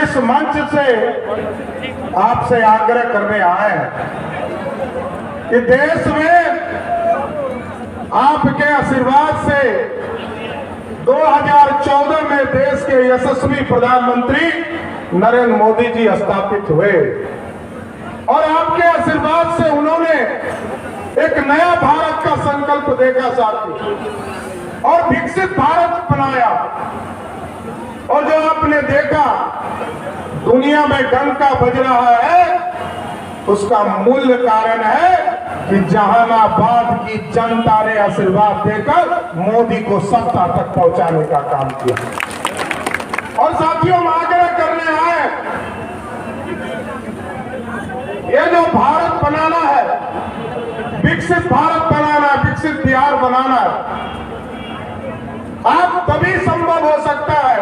इस मंच से आपसे आग्रह करने आए हैं कि देश में आपके आशीर्वाद से 2014 में देश के यशस्वी प्रधानमंत्री नरेंद्र मोदी जी स्थापित हुए और आपके आशीर्वाद से उन्होंने एक नया भारत का संकल्प देखा साथी और विकसित भारत बनाया। और जो आपने देखा दुनिया में डंका बज रहा है, उसका मूल कारण है कि जहानाबाद की जनता ने आशीर्वाद देकर मोदी को सत्ता तक पहुंचाने का काम किया। और साथियों, हम आग्रह करने आए, ये जो भारत बनाना है, विकसित भारत बनाना है, विकसित बिहार बनाना है, आप तभी संभव हो सकता है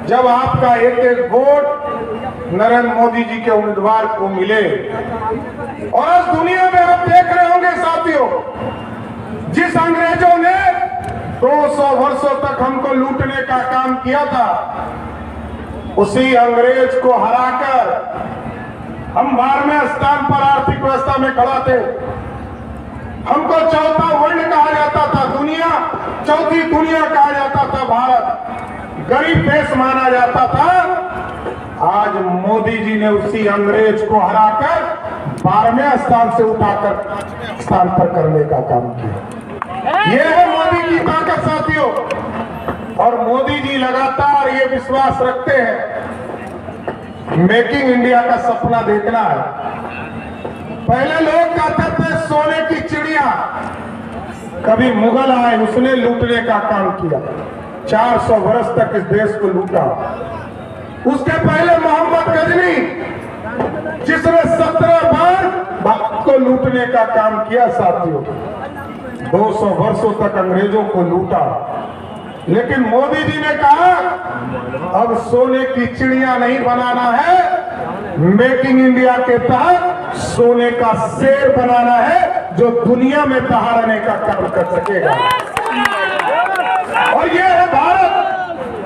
जब आपका एक एक वोट नरेंद्र मोदी जी के उम्मीदवार को मिले। और आज दुनिया में आप देख रहे होंगे साथियों, जिस अंग्रेजों ने 200 वर्षों तक हमको लूटने का काम किया था, उसी अंग्रेज को हराकर हम 12वें स्थान पर आर्थिक व्यवस्था में खड़ा थे। हमको चौथा वर्ल्ड कहा जाता था, दुनिया चौथी दुनिया कहा जाता था, भारत गरीब देश माना जाता था। आज मोदी जी ने उसी अंग्रेज को हराकर 12वें स्थान से उठाकर 5वें स्थान पर करने का काम किया। ये है मोदी की ताकत साथियों। और मोदी जी लगातार ये विश्वास रखते हैं, मेकिंग इंडिया का सपना देखना है। पहले लोग कहते थे सोने की चिड़िया, कभी मुगल आए उसने लूटने का काम किया, 400 वर्ष तक इस देश को लूटा। उसके पहले मोहम्मद गजनी, जिसने 17 बार भारत को लूटने का काम किया साथियों, 200 वर्षों तक अंग्रेजों को लूटा। लेकिन मोदी जी ने कहा अब सोने की चिड़िया नहीं बनाना है, मेकिंग इंडिया के तहत सोने का शेर बनाना है जो दुनिया में दहाड़ने का काम कर सकेगा। और ये है भारत।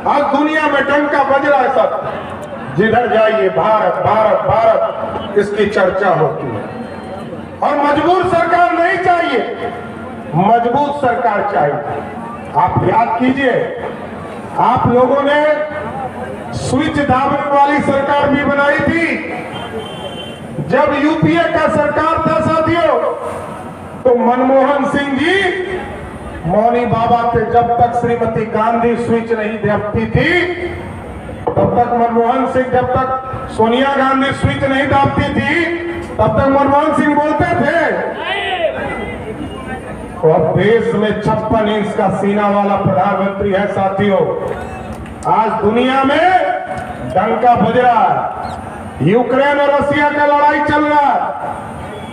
आज दुनिया में डंका बज रहा है, सब जिधर जाइए भारत भारत भारत, इसकी चर्चा होती है। और मजबूर सरकार नहीं चाहिए, मजबूत सरकार चाहिए। आप याद कीजिए, आप लोगों ने स्विच दाबने वाली सरकार भी बनाई थी। जब यूपीए का सरकार था साथियों, तो मनमोहन सिंह जी मौनी बाबा थे। जब तक श्रीमती गांधी स्विच नहीं दाबती थी, तब तक मनमोहन सिंह, जब तक सोनिया गांधी स्विच नहीं दाबती थी, तब तक मनमोहन सिंह बोलते थे। और देश में 56 इंच का सीना वाला प्रधानमंत्री है साथियों। आज दुनिया में डंका बज रहा है, यूक्रेन और रशिया का लड़ाई चल रहा है,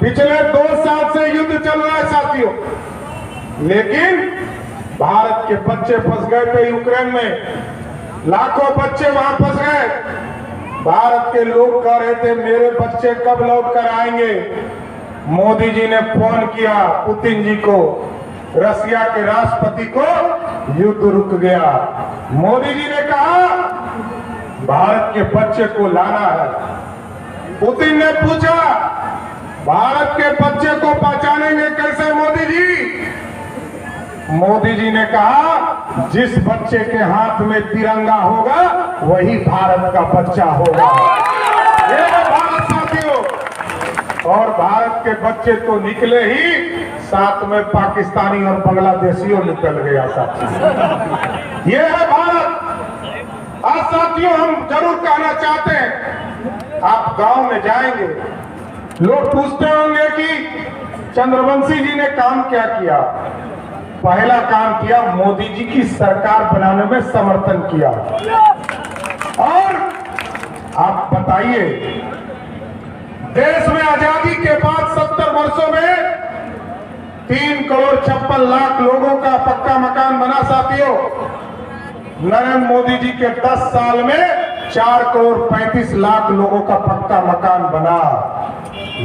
पिछले 2 साल से युद्ध चल रहा है साथियों। लेकिन भारत के बच्चे फंस गए थे यूक्रेन में, लाखों बच्चे वहां फंस गए। भारत के लोग कह रहे थे मेरे बच्चे कब लौट कर आएंगे। मोदी जी ने फोन किया पुतिन जी को, रशिया के राष्ट्रपति को, युद्ध रुक गया। मोदी जी ने कहा भारत के बच्चे को लाना है। पुतिन ने पूछा भारत के बच्चे को पहचानेंगे कैसे मोदी जी? मोदी जी ने कहा जिस बच्चे के हाथ में तिरंगा होगा वही भारत का बच्चा होगा। ये है भारत साथियों। और भारत के बच्चे तो निकले ही, साथ में पाकिस्तानी और बांग्लादेशियों निकल गया साथियों। ये है भारत। आज साथियों, हम जरूर कहना चाहते हैं, आप गांव में जाएंगे, लोग पूछते होंगे कि चंद्रवंशी जी ने काम क्या किया। पहला काम किया, मोदी जी की सरकार बनाने में समर्थन किया। और आप बताइए, देश में आजादी के बाद 70 वर्षों में 3,56,00,000 लोगों का पक्का मकान बना साथियों। नरेंद्र मोदी जी के 10 साल में 4,35,00,000 लोगों का पक्का मकान बना।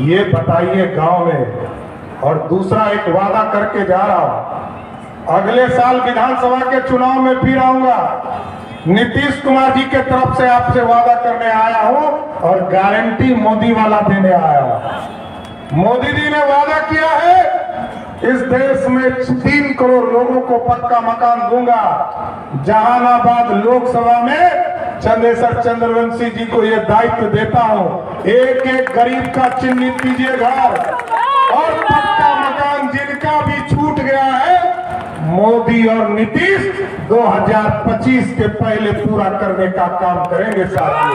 ये बताइए गांव में। और दूसरा एक वादा करके जा रहा हूं, अगले साल विधानसभा के चुनाव में फिर आऊंगा, नीतीश कुमार जी के तरफ से आपसे वादा करने आया हूं और गारंटी मोदी वाला देने आया हूं। मोदी जी ने वादा किया है इस देश में 3 करोड़ लोगों को पक्का मकान दूंगा। जहानाबाद लोकसभा में चंद्रेश्वर चंद्रवंशी जी को यह दायित्व देता हूं, एक एक गरीब का चिन्हित कीजिए घर, और पक्का मकान जिनका भी छूट गया है मोदी और नीतीश 2025 के पहले पूरा करने का काम करेंगे साथियों।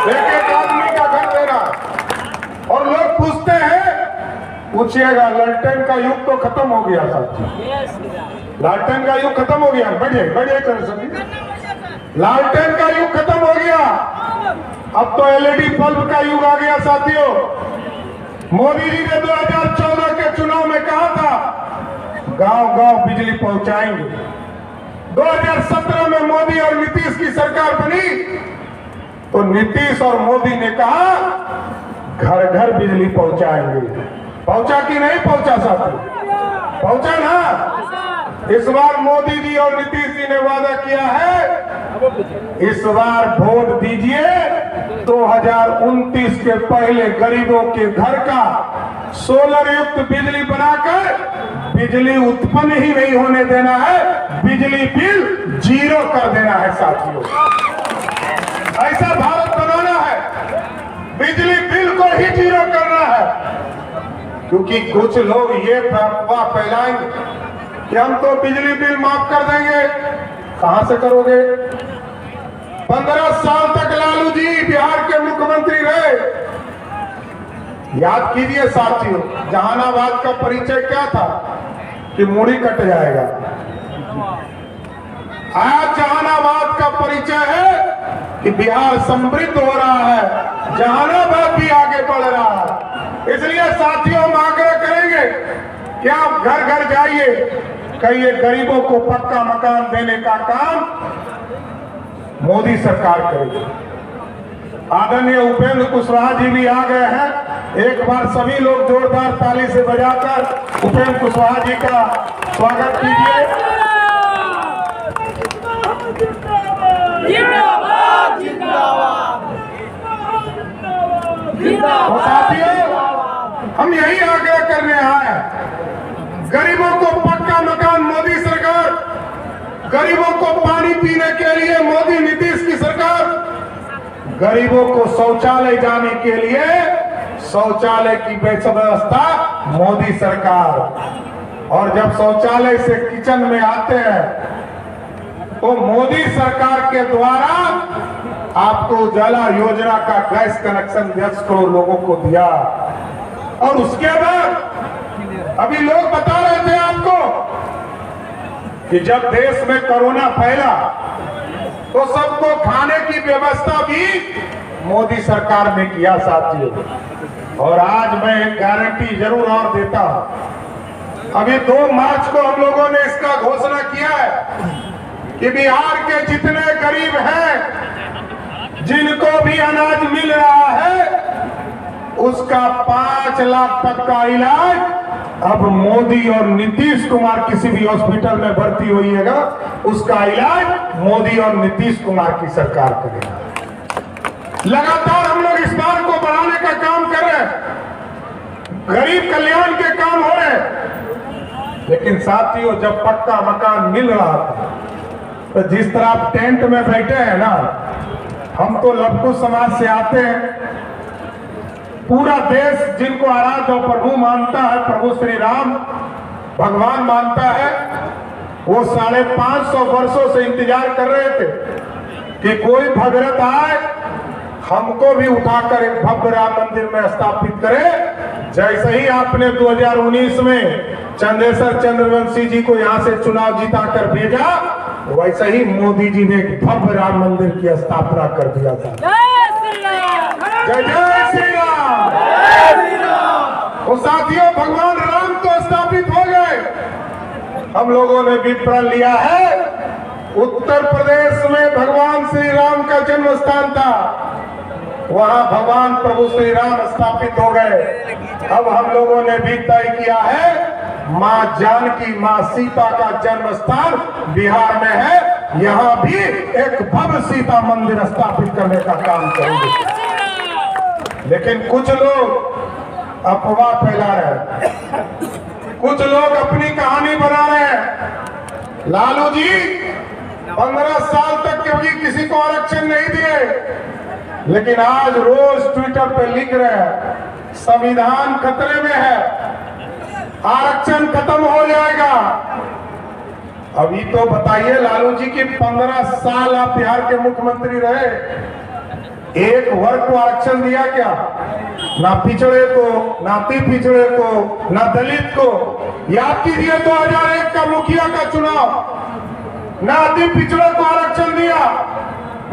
एक एक आदमी का घर देना। और लोग पूछते हैं, पूछिएगा लालटेन का युग तो खत्म हो गया साथियों, लालटेन का युग खत्म हो गया। बढ़िए बढ़िए सभी, लालटेन का युग खत्म हो गया, अब तो एलईडी बल्ब का युग आ गया साथियों। मोदी जी ने 2014 के चुनाव में कहा था गांव गांव बिजली पहुंचाएंगे। 2017 में मोदी और नीतीश की सरकार बनी तो नीतीश और मोदी ने कहा घर घर बिजली पहुंचाएंगे। पहुंचा कि नहीं पहुंचा साथी? पहुंचा ना। इस बार मोदी जी और नीतीश जी ने वादा किया है, इस बार वोट दीजिए 2029 के पहले गरीबों के घर का सोलर युक्त बिजली बनाकर बिजली उत्पन्न ही नहीं होने देना है, बिजली बिल 0 कर देना है साथियों। ऐसा भारत बनाना है, बिजली बिल को ही 0 करना है। क्योंकि कुछ लोग ये अफवाह फैलाएंगे कि हम तो बिजली बिल माफ कर देंगे। कहां से करोगे? 15 साल तक लालू जी बिहार के मुख्यमंत्री रहे। याद कीजिए साथियों, जहानाबाद का परिचय क्या था कि मूड़ी कट जाएगा। आज जहानाबाद का परिचय है कि बिहार समृद्ध हो रहा है, जहानाबाद भी आगे बढ़ रहा है। इसलिए साथियों हम आग्रह करेंगे कि आप घर घर जाइए, कहिए गरीबों को पक्का मकान देने का काम मोदी सरकार करेगी। आदरणीय उपेंद्र कुशवाहा जी भी आ गए हैं। एक बार सभी लोग जोरदार ताली से बजाकर उपेंद्र कुशवाहा जी का स्वागत कीजिए। तो साथियों हम यही आग्रह करने आए हैं, गरीबों को पक्का मकान मोदी सरकार, गरीबों को पानी पीने के लिए मोदी नीतीश की सरकार, गरीबों को शौचालय जाने के लिए शौचालय की व्यवस्था मोदी सरकार। और जब शौचालय से किचन में आते हैं तो मोदी सरकार के द्वारा आपको उजाला योजना का गैस कनेक्शन 10 करोड़ लोगों को दिया। और उसके बाद अभी लोग बता रहे थे आपको कि जब देश में कोरोना फैला तो सबको खाने की व्यवस्था भी मोदी सरकार ने किया साथियों। और आज मैं एक गारंटी जरूर और देता हूं, अभी 2 मार्च को हम लोगों ने इसका घोषणा किया है कि बिहार के जितने गरीब हैं जिनको भी अनाज मिल रहा है उसका 5 लाख तक का इलाज अब मोदी और नीतीश कुमार किसी भी हॉस्पिटल में भर्ती होइएगा उसका इलाज मोदी और नीतीश कुमार की सरकार करेगा। लगातार हम लोग इस बार को बढ़ाने का काम कर रहे हैं, गरीब कल्याण के काम हो रहे हैं। लेकिन साथियों जब पक्का मकान मिल रहा था तो जिस तरह आप टेंट में बैठे हैं ना, हम तो लपकू समाज से आते हैं। पूरा देश जिनको आराध्य और प्रभु मानता है, प्रभु श्री राम भगवान मानता है, वो 550 वर्षों से इंतजार कर रहे थे कि कोई भगीरथ आए हमको भी उठाकर एक भव्य राम मंदिर में स्थापित करे। जैसे ही आपने 2019 में चंद्रेश्वर चंद्रवंशी जी को यहाँ से चुनाव जीता कर भेजा, वैसे ही मोदी जी ने एक भव्य राम मंदिर की स्थापना कर दिया था। जय जय श्री राम। तो साथियों भगवान राम तो स्थापित हो गए, हम लोगों ने भी प्रण लिया है। उत्तर प्रदेश में भगवान श्री राम का जन्म स्थान था, वहां भगवान प्रभु श्री राम स्थापित हो गए। अब हम लोगों ने भी तय किया है मां जानकी, मां सीता का जन्म स्थान बिहार में है, यहाँ भी एक भव्य सीता मंदिर स्थापित करने का काम करेंगे। लेकिन कुछ लोग अफवाह फैला रहे हैं, कुछ लोग अपनी कहानी बना रहे हैं। लालू जी 15 साल तक कभी किसी को आरक्षण नहीं दिए, लेकिन आज रोज ट्विटर पे लिख रहे हैं संविधान खतरे में है, आरक्षण खत्म हो जाएगा। अभी तो बताइए लालू जी की 15 साल आप बिहार के मुख्यमंत्री रहे, एक वर्ग को आरक्षण दिया क्या? ना पिछड़े को, ना अति पिछड़े को, ना दलित को। याद कीजिए 2001 का मुखिया का चुनाव, ना अति पिछड़े को आरक्षण दिया,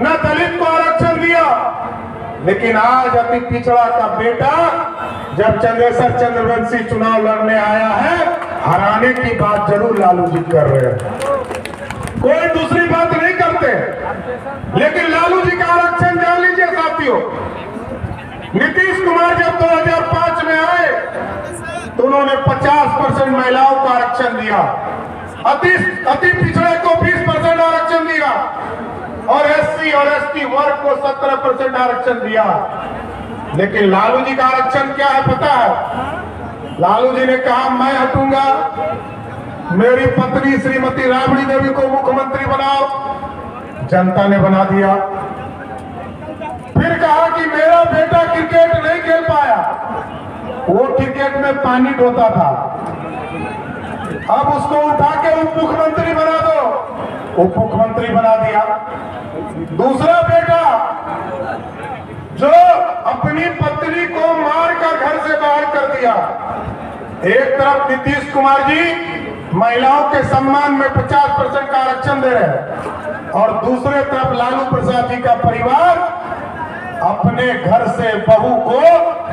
ना दलित को आरक्षण दिया। लेकिन आज अति पिछड़ा का बेटा जब चंद्रेश्वर चंद्रवंशी चुनाव लड़ने आया है, हराने की बात जरूर लालू जी कर रहे हैं, कोई दूसरी बात नहीं करते। लेकिन लालू जी का आरक्षण जान लीजिए साथियों, नीतीश कुमार जब 2005 में आए तो उन्होंने 50% महिलाओं को आरक्षण दिया, अति पिछड़े को 20% आरक्षण दिया और एससी और एसटी वर्ग को 17% आरक्षण दिया। लेकिन लालू जी का आरक्षण क्या है पता है? लालू जी ने कहा मैं हटूंगा, मेरी पत्नी श्रीमती राबड़ी देवी को मुख्यमंत्री बनाओ, जनता ने बना दिया। फिर कहा कि मेरा बेटा क्रिकेट नहीं खेल पाया, वो क्रिकेट में पानी ढोता था, अब उसको उठा के उप मुख्यमंत्री बना दो, उप मुख्यमंत्री बना दिया। दूसरा बेटा जो अपनी पत्नी को मारकर घर से बाहर कर दिया। एक तरफ नीतीश कुमार जी महिलाओं के सम्मान में 50% का आरक्षण दे रहे हैं और दूसरे तरफ लालू प्रसाद जी का परिवार अपने घर से बहू को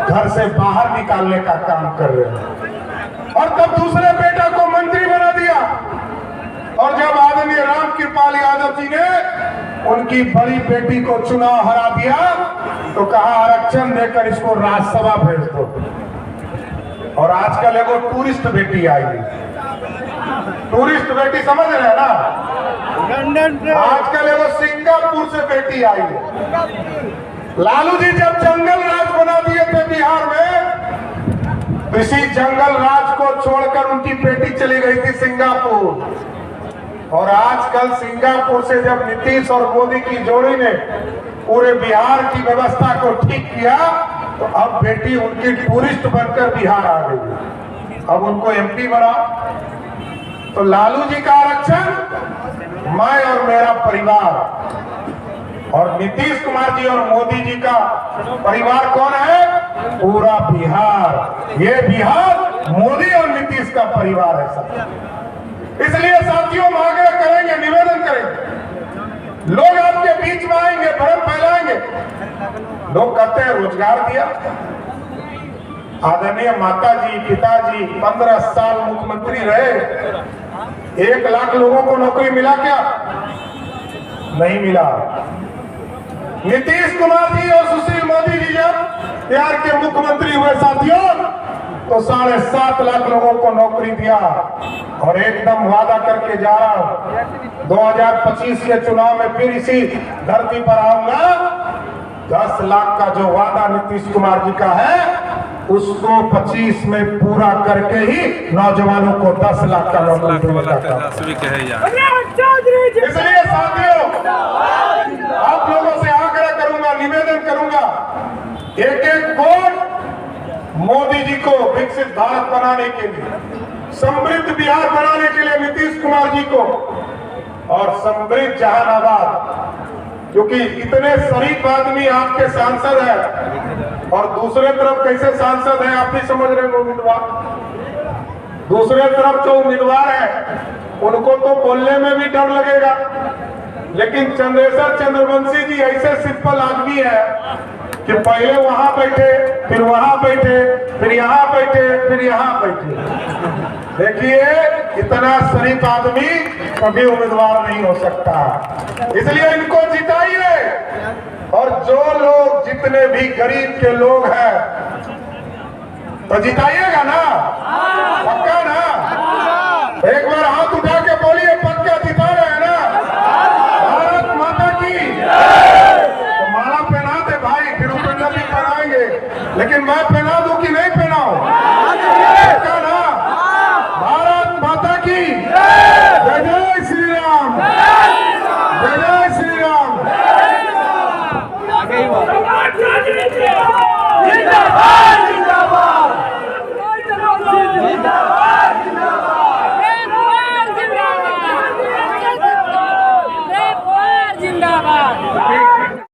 घर से बाहर निकालने का काम कर रहे हैं। और तब दूसरे बेटा को मंत्री बना दिया और जब आदरणीय राम कृपाल यादव जी ने उनकी बड़ी बेटी को चुनाव हरा दिया तो कहा आरक्षण देकर इसको राज्यसभा भेज दो। और आजकल एगो टूरिस्ट बेटी आई, टूरिस्ट बेटी समझ रहे हैं ना, आजकल एगो सिंगापुर से बेटी आई है। लालू जी जब जंगल राज बना दिए थे बिहार में, इसी जंगल राज को छोड़कर उनकी बेटी चली गई थी सिंगापुर। और आजकल सिंगापुर से जब नीतीश और मोदी की जोड़ी ने पूरे बिहार की व्यवस्था को ठीक किया तो अब बेटी उनकी टूरिस्ट बनकर बिहार आ गई, अब उनको एमपी बना। तो लालू जी का आरक्षण मैं और मेरा परिवार, और नीतीश कुमार जी और मोदी जी का परिवार कौन है? पूरा बिहार। ये बिहार मोदी और नीतीश का परिवार है सब। इसलिए साथियों हम आग्रह करेंगे, निवेदन करेंगे, लोग आपके बीच में आएंगे, भ्रम फैलाएंगे। लोग कहते हैं रोजगार दिया, आदरणीय माता जी पिताजी 15 साल मुख्यमंत्री रहे, 1 लाख लोगों को नौकरी मिला क्या? नहीं मिला। नीतीश कुमार जी और सुशील मोदी जी जब बिहार के मुख्यमंत्री हुए साथियों तो 7.5 लाख लोगों को नौकरी दिया। और एकदम वादा करके जा रहा हूं 2025 के चुनाव में फिर इसी धरती पर आऊंगा, 10 लाख का जो वादा नीतीश कुमार जी का है उसको 25 में पूरा करके ही नौजवानों को 10 लाख का नौकरी देने का काम। इसलिए साथियों आप लोगों से आग्रह करूंगा, निवेदन करूंगा, एक वोट मोदी जी को विकसित भारत बनाने के लिए, समृद्ध बिहार बनाने के लिए नीतीश कुमार जी को, और समृद्ध जहानाबाद, क्योंकि इतने शरीफ आदमी आपके सांसद है और दूसरे तरफ कैसे सांसद है आप भी समझ रहे हैं। उम्मीदवार दूसरे तरफ जो उम्मीदवार है उनको तो बोलने में भी डर लगेगा, लेकिन चंद्रेश्वर चंद्रवंशी जी ऐसे सिंपल आदमी है कि पहले वहां बैठे, फिर वहां बैठे, फिर यहाँ बैठे, फिर यहाँ बैठे। देखिए इतना शरीफ आदमी कभी उम्मीदवार नहीं हो सकता, इसलिए इनको जिताइए। और जो लोग जितने भी गरीब के लोग हैं तो जिताइएगा ना, पक्का ना? एक बार हाथ उठा के बोलिए पक्का जिता रहे हैं ना? लेकिन मैं पहना दूं कि नहीं पहनाऊं? पक्का ना? भारत माता की जय जय श्री राम, जय जय श्री राम। जिंदाबाद जिंदाबाद जिंदाबाद जिंदाबाद।